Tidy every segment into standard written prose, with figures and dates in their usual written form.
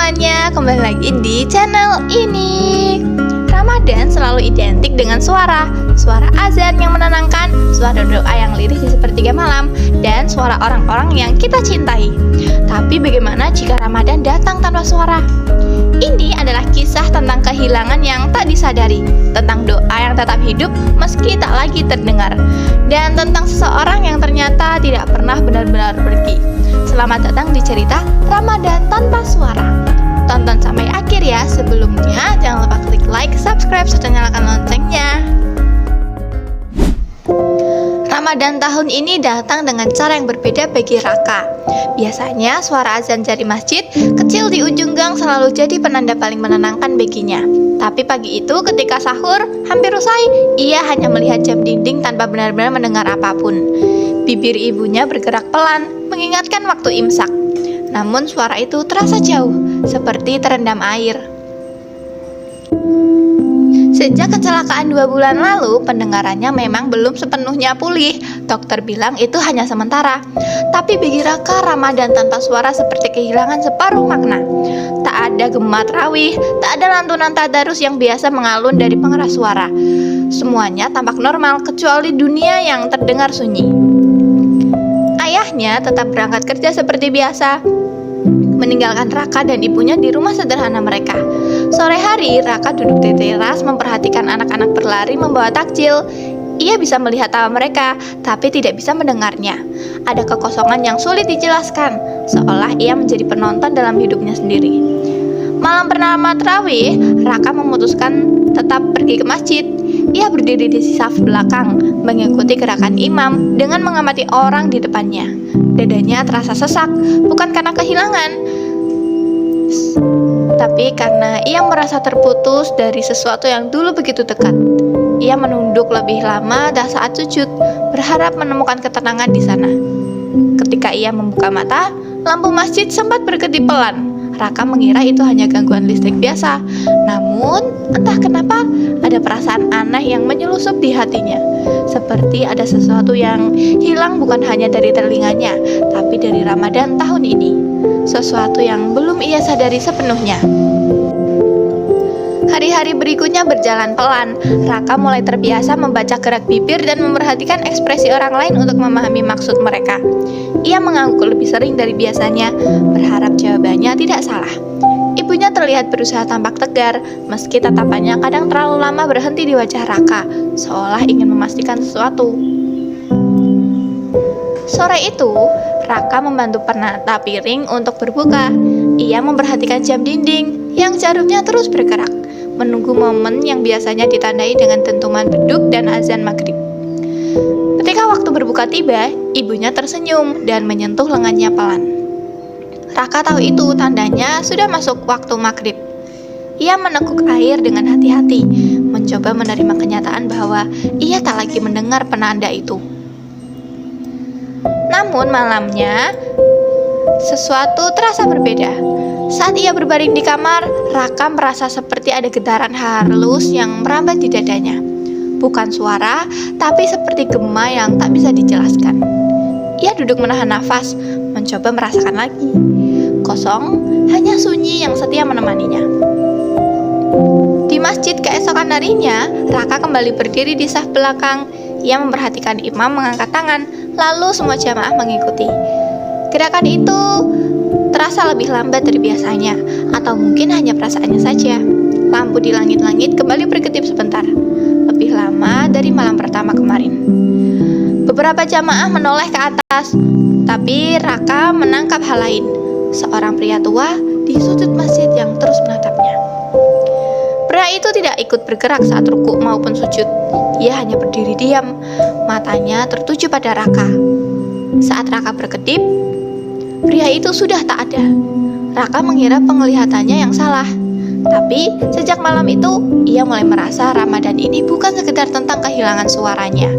semuanya, kembali lagi di channel ini. Ramadan selalu identik dengan suara azan yang menenangkan, suara doa yang lirih di sepertiga malam, dan suara orang-orang yang kita cintai. Tapi bagaimana jika Ramadan datang tanpa suara? Ini adalah kisah tentang kehilangan yang tak disadari, tentang doa yang tetap hidup meski tak lagi terdengar, dan tentang seseorang yang ternyata tidak pernah benar-benar pergi. Selamat datang di cerita Ramadan tanpa suara. Tonton sampai akhir ya. Sebelumnya jangan lupa klik like, subscribe, serta nyalakan loncengnya. Ramadan tahun ini datang dengan cara yang berbeda bagi Raka. Biasanya suara azan dari masjid kecil di ujung gang selalu jadi penanda paling menenangkan baginya. Tapi pagi itu ketika sahur hampir usai, ia hanya melihat jam dinding tanpa benar-benar mendengar apapun. Bibir ibunya bergerak pelan, mengingatkan waktu imsak. Namun suara itu terasa jauh, seperti terendam air. Sejak kecelakaan 2 bulan lalu, pendengarannya memang belum sepenuhnya pulih. Dokter bilang itu hanya sementara. Tapi bagi Raka, Ramadan tanpa suara seperti kehilangan separuh makna. Tak ada gema tarawih, tak ada lantunan tadarus yang biasa mengalun dari pengeras suara. Semuanya tampak normal, kecuali dunia yang terdengar sunyi. Ayahnya tetap berangkat kerja seperti biasa, meninggalkan Raka dan ibunya di rumah sederhana mereka. Sore hari, Raka duduk di teras memperhatikan anak-anak berlari membawa takjil. Ia bisa melihat tawa mereka, tapi tidak bisa mendengarnya. Ada kekosongan yang sulit dijelaskan, seolah ia menjadi penonton dalam hidupnya sendiri. Malam pertama tarawih, Raka memutuskan tetap pergi ke masjid. Ia berdiri di saf belakang, mengikuti gerakan imam dengan mengamati orang di depannya. Dadanya terasa sesak, bukan karena kehilangan, tapi karena ia merasa terputus dari sesuatu yang dulu begitu dekat. Ia menunduk lebih lama dan saat sujud, berharap menemukan ketenangan di sana. Ketika ia membuka mata, lampu masjid sempat berkedip pelan. Raka mengira itu hanya gangguan listrik biasa. Namun, entah kenapa ada perasaan aneh yang menyelusup di hatinya. Seperti ada sesuatu yang hilang bukan hanya dari telinganya, tapi dari Ramadan tahun ini. Sesuatu yang belum ia sadari sepenuhnya. Hari-hari berikutnya berjalan pelan. Raka mulai terbiasa membaca gerak bibir dan memperhatikan ekspresi orang lain untuk memahami maksud mereka. Ia mengangguk lebih sering dari biasanya, berharap jawabannya tidak salah. Ibunya terlihat berusaha tampak tegar, meski tatapannya kadang terlalu lama berhenti di wajah Raka, seolah ingin memastikan sesuatu. Sore itu, Raka membantu penata piring untuk berbuka. Ia memperhatikan jam dinding yang jarumnya terus bergerak, menunggu momen yang biasanya ditandai dengan dentuman beduk dan azan maghrib. Ketika waktu berbuka tiba, ibunya tersenyum dan menyentuh lengannya pelan. Raka tahu itu tandanya sudah masuk waktu maghrib. Ia meneguk air dengan hati-hati, mencoba menerima kenyataan bahwa ia tak lagi mendengar penanda itu. Namun malamnya, sesuatu terasa berbeda. Saat ia berbaring di kamar, Raka merasa seperti ada getaran halus yang merambat di dadanya. Bukan suara, tapi seperti gema yang tak bisa dijelaskan. Ia duduk menahan nafas, mencoba merasakan lagi. Kosong, hanya sunyi yang setia menemaninya. Di masjid keesokan harinya, Raka kembali berdiri di saf belakang. Ia memperhatikan imam mengangkat tangan, lalu semua jamaah mengikuti. Gerakan itu terasa lebih lambat dari biasanya, atau mungkin hanya perasaannya saja. Lampu di langit-langit kembali berkedip sebentar, lebih lama dari malam pertama kemarin. Beberapa jamaah menoleh ke atas, tapi Raka menangkap hal lain. Seorang pria tua di sudut masjid yang terus menatapnya. Pria itu tidak ikut bergerak saat rukuk maupun sujud. Ia hanya berdiri diam, matanya tertuju pada Raka. Saat Raka berkedip, pria itu sudah tak ada. Raka mengira penglihatannya yang salah. Tapi sejak malam itu, ia mulai merasa Ramadan ini bukan sekedar tentang kehilangan suaranya.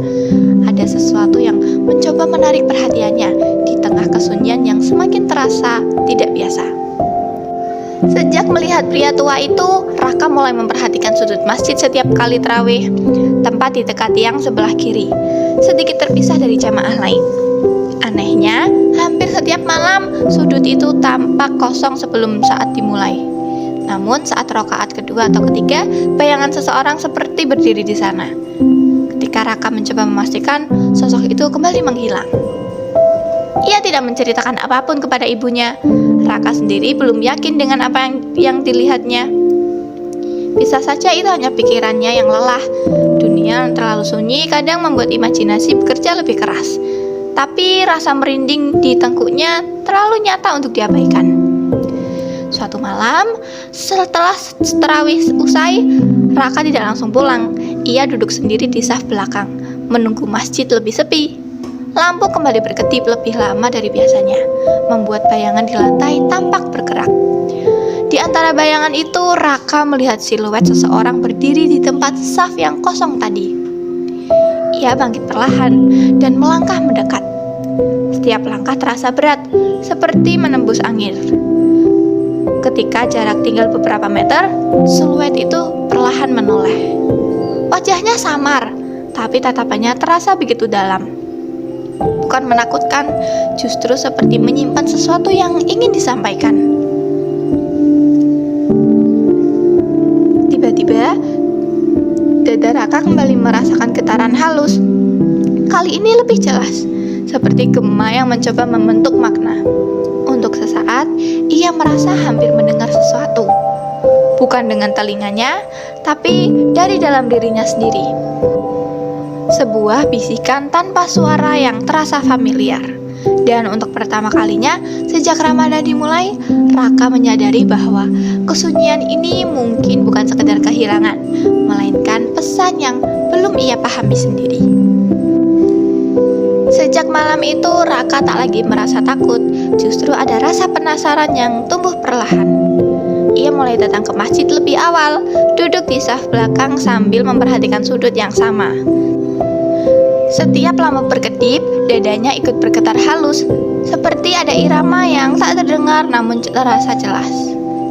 Ada sesuatu yang mencoba menarik perhatiannya di tengah kesunyian yang semakin terasa tidak biasa. Sejak melihat pria tua itu, Raka mulai memperhatikan sudut masjid setiap kali tarawih, tempat di dekat tiang sebelah kiri, sedikit terpisah dari jamaah lain. Anehnya, hampir Setiap malam, sudut itu tampak kosong sebelum saat dimulai. Namun saat rakaat kedua atau ketiga, bayangan seseorang seperti berdiri di sana. Ketika Raka mencoba memastikan, sosok itu kembali menghilang. Ia tidak menceritakan apapun kepada ibunya. Raka sendiri belum yakin dengan apa yang dilihatnya. Bisa saja itu hanya pikirannya yang lelah. Dunia yang terlalu sunyi kadang membuat imajinasi bekerja lebih keras. Tapi rasa merinding di tengkuknya terlalu nyata untuk diabaikan. Suatu malam, setelah tarawih usai, Raka tidak langsung pulang. Ia duduk sendiri di saf belakang, menunggu masjid lebih sepi. Lampu kembali berkedip lebih lama dari biasanya, membuat bayangan di lantai tampak bergerak. Di antara bayangan itu, Raka melihat siluet seseorang berdiri di tempat saf yang kosong tadi. Ia bangkit perlahan dan melangkah mendekat. Setiap langkah terasa berat, seperti menembus angin. Ketika jarak tinggal beberapa meter, siluet itu perlahan menoleh. Wajahnya samar, tapi tatapannya terasa begitu dalam. Bukan menakutkan, justru seperti menyimpan sesuatu yang ingin disampaikan. Tiba-tiba, dada Raka kembali merasakan getaran halus. Kali ini lebih jelas, seperti gema yang mencoba membentuk makna. Untuk sesaat, ia merasa hampir mendengar sesuatu. Bukan dengan telinganya, tapi dari dalam dirinya sendiri. Sebuah bisikan tanpa suara yang terasa familiar. Dan untuk pertama kalinya, sejak Ramadan dimulai, Raka menyadari bahwa kesunyian ini mungkin bukan sekedar kehilangan, melainkan pesan yang belum ia pahami sendiri. Sejak malam itu, Raka tak lagi merasa takut, justru ada rasa penasaran yang tumbuh perlahan. Ia mulai datang ke masjid lebih awal, duduk di saf belakang sambil memperhatikan sudut yang sama. Setiap lampu berkedip, dadanya ikut bergetar halus, seperti ada irama yang tak terdengar namun terasa jelas.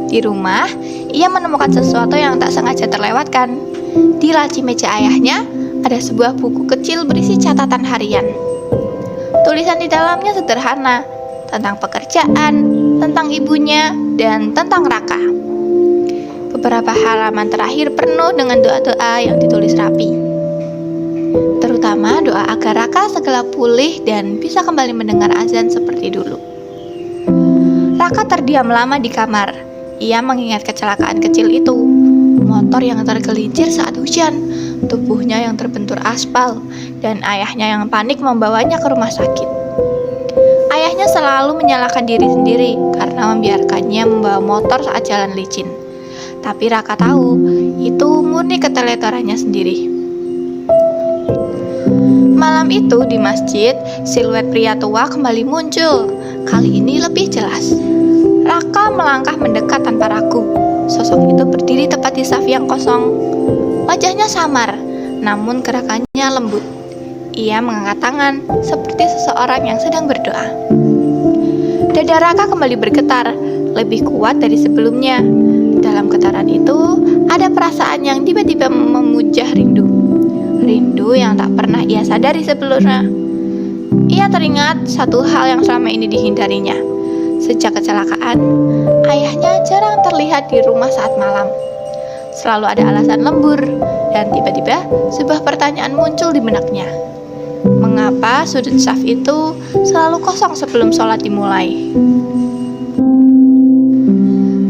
Di rumah, ia menemukan sesuatu yang tak sengaja terlewatkan. Di laci meja ayahnya, ada sebuah buku kecil berisi catatan harian. Tulisan di dalamnya sederhana, tentang pekerjaan, tentang ibunya, dan tentang Raka. Beberapa halaman terakhir penuh dengan doa-doa yang ditulis rapi. Terutama doa agar Raka segera pulih dan bisa kembali mendengar azan seperti dulu. Raka terdiam lama di kamar. Ia mengingat kecelakaan kecil itu. Motor yang tergelincir saat hujan, tubuhnya yang terbentur aspal, dan ayahnya yang panik membawanya ke rumah sakit. Ayahnya selalu menyalahkan diri sendiri karena membiarkannya membawa motor saat jalan licin. Tapi Raka tahu, itu murni keteledorannya sendiri. Malam itu di masjid, siluet pria tua kembali muncul. Kali ini lebih jelas. Raka melangkah mendekat tanpa ragu. Sosok itu berdiri tepat di saf yang kosong. Wajahnya samar, namun gerakannya lembut. Ia mengangkat tangan seperti seseorang yang sedang berdoa. Dada Raka kembali bergetar, lebih kuat dari sebelumnya. Dalam getaran itu, ada perasaan yang tiba-tiba memujah rindu. Rindu yang tak pernah ia sadari sebelumnya. Ia teringat satu hal yang selama ini dihindarinya. Sejak kecelakaan, ayahnya jarang terlihat di rumah saat malam. Selalu ada alasan lembur, dan tiba-tiba sebuah pertanyaan muncul di benaknya. Mengapa sudut saf itu selalu kosong sebelum sholat dimulai?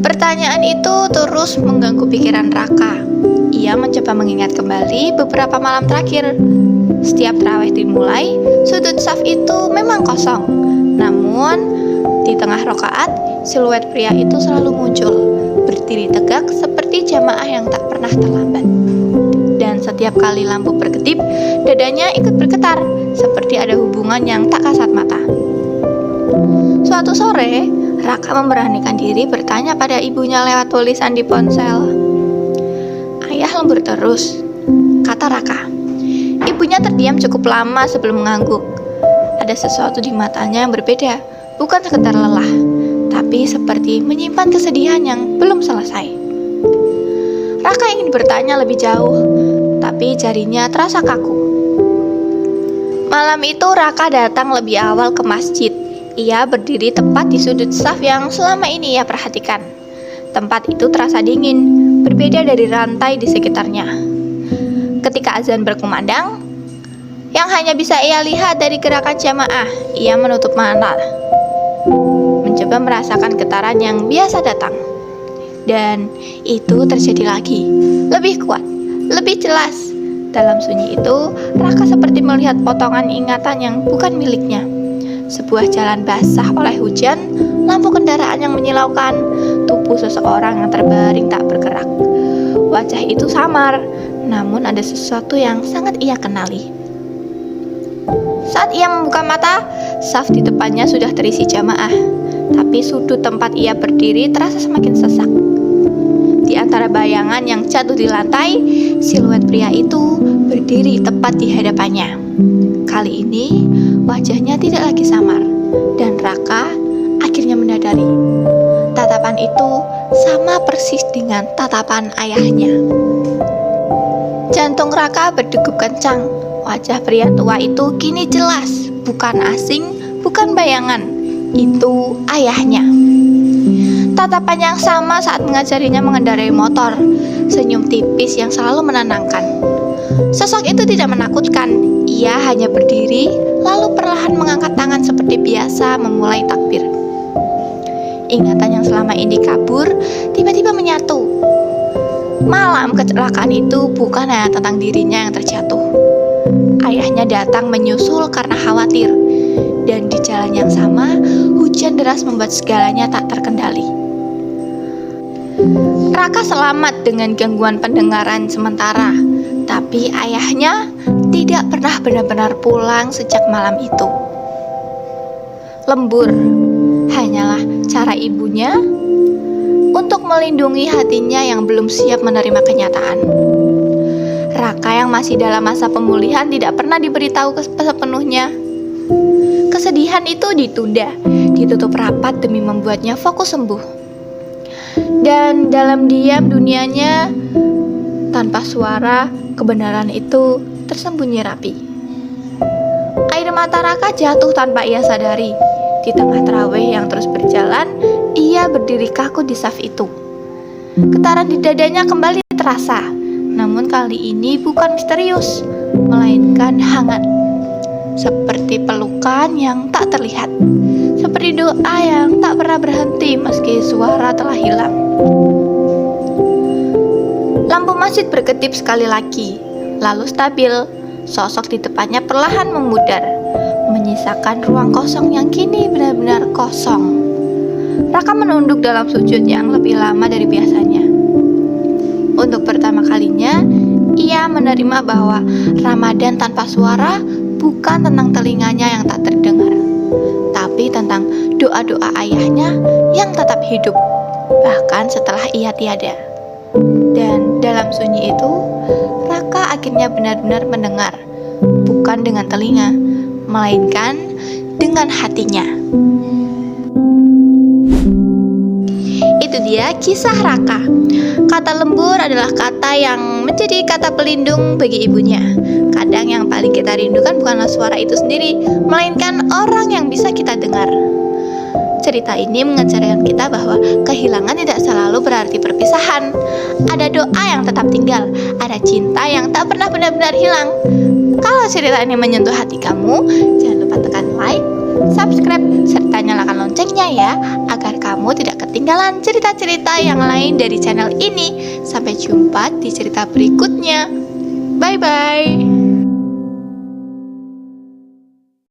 Pertanyaan itu terus mengganggu pikiran Raka. Ia mencoba mengingat kembali beberapa malam terakhir. Setiap tarawih dimulai, sudut saf itu memang kosong. Namun, di tengah rakaat, siluet pria itu selalu muncul, berdiri tegak seperti jamaah yang tak pernah terlambat. Dan setiap kali lampu berkedip, dadanya ikut bergetar, seperti ada hubungan yang tak kasat mata. Suatu sore, Raka memberanikan diri bertanya pada ibunya lewat tulisan di ponsel. "Ayah lembur terus," kata Raka. Ibunya terdiam cukup lama sebelum mengangguk. Ada sesuatu di matanya yang berbeda, bukan sekedar lelah, tapi seperti menyimpan kesedihan yang belum selesai. Raka ingin bertanya lebih jauh, tapi jarinya terasa kaku. Malam itu Raka datang lebih awal ke masjid. Ia berdiri tepat di sudut saf yang selama ini ia perhatikan. Tempat itu terasa dingin, berbeda dari rantai di sekitarnya. Ketika azan berkumandang, yang hanya bisa ia lihat dari gerakan jamaah, ia menutup mata, mencoba merasakan getaran yang biasa datang. Dan itu terjadi lagi, lebih kuat, lebih jelas. Dalam sunyi itu, Raka seperti melihat potongan ingatan yang bukan miliknya. Sebuah jalan basah oleh hujan, lampu kendaraan yang menyilaukan, tubuh seseorang yang terbaring tak bergerak. Wajah itu samar, namun ada sesuatu yang sangat ia kenali. Saat ia membuka mata, saf di depannya sudah terisi jamaah, tapi sudut tempat ia berdiri terasa semakin sesak. Di antara bayangan yang jatuh di lantai, siluet pria itu berdiri tepat di hadapannya. Kali ini, wajahnya tidak lagi samar, dan Raka akhirnya menyadari tatapan itu sama persis dengan tatapan ayahnya. Jantung Raka berdegup kencang. Wajah pria tua itu kini jelas, bukan asing, bukan bayangan. Itu ayahnya. Tatapan yang sama saat mengajarinya mengendarai motor, senyum tipis yang selalu menenangkan. Sosok itu tidak menakutkan, ia hanya berdiri, lalu perlahan mengangkat tangan seperti biasa memulai takbir. Ingatan yang selama ini kabur, tiba-tiba menyatu. Malam kecelakaan itu bukan hanya tentang dirinya yang terjatuh. Ayahnya datang menyusul karena khawatir, dan di jalan yang sama, hujan deras membuat segalanya tak terkendali. Raka selamat dengan gangguan pendengaran sementara, tapi ayahnya tidak pernah benar-benar pulang sejak malam itu. Lembur hanyalah cara ibunya untuk melindungi hatinya yang belum siap menerima kenyataan. Raka yang masih dalam masa pemulihan tidak pernah diberitahu sepenuhnya. Kesedihan itu ditunda, ditutup rapat demi membuatnya fokus sembuh. Dan dalam diam dunianya, tanpa suara, kebenaran itu tersembunyi rapi. Air mata Raka jatuh tanpa ia sadari. Di tengah tarawih yang terus berjalan, ia berdiri kaku di saf itu. Getaran di dadanya kembali terasa, namun kali ini bukan misterius, melainkan hangat. Seperti pelukan yang tak terlihat, seperti doa yang tak pernah berhenti meski suara telah hilang. Lampu masjid berkedip sekali lagi, lalu stabil. Sosok di depannya perlahan memudar, menyisakan ruang kosong yang kini benar-benar kosong. Raka menunduk dalam sujud yang lebih lama dari biasanya. Untuk pertama kalinya, ia menerima bahwa Ramadan tanpa suara bukan tentang telinganya yang tak terdengar, tapi tentang doa-doa ayahnya yang tetap hidup, bahkan setelah ia tiada. Dan dalam sunyi itu, Raka akhirnya benar-benar mendengar, bukan dengan telinga, melainkan dengan hatinya. Itu dia kisah Raka. Kata lembur adalah kata yang menjadi kata pelindung bagi ibunya. Kadang yang paling kita rindukan bukanlah suara itu sendiri, melainkan orang yang bisa kita dengar. Cerita ini mengajarkan kita bahwa kehilangan tidak selalu berarti perpisahan. Ada doa yang tetap tinggal, ada cinta yang tak pernah benar-benar hilang. Kalau cerita ini menyentuh hati kamu, jangan lupa tekan like, subscribe, serta nyalakan loncengnya ya, agar kamu tidak ketinggalan cerita-cerita yang lain dari channel ini. Sampai jumpa di cerita berikutnya. Bye-bye.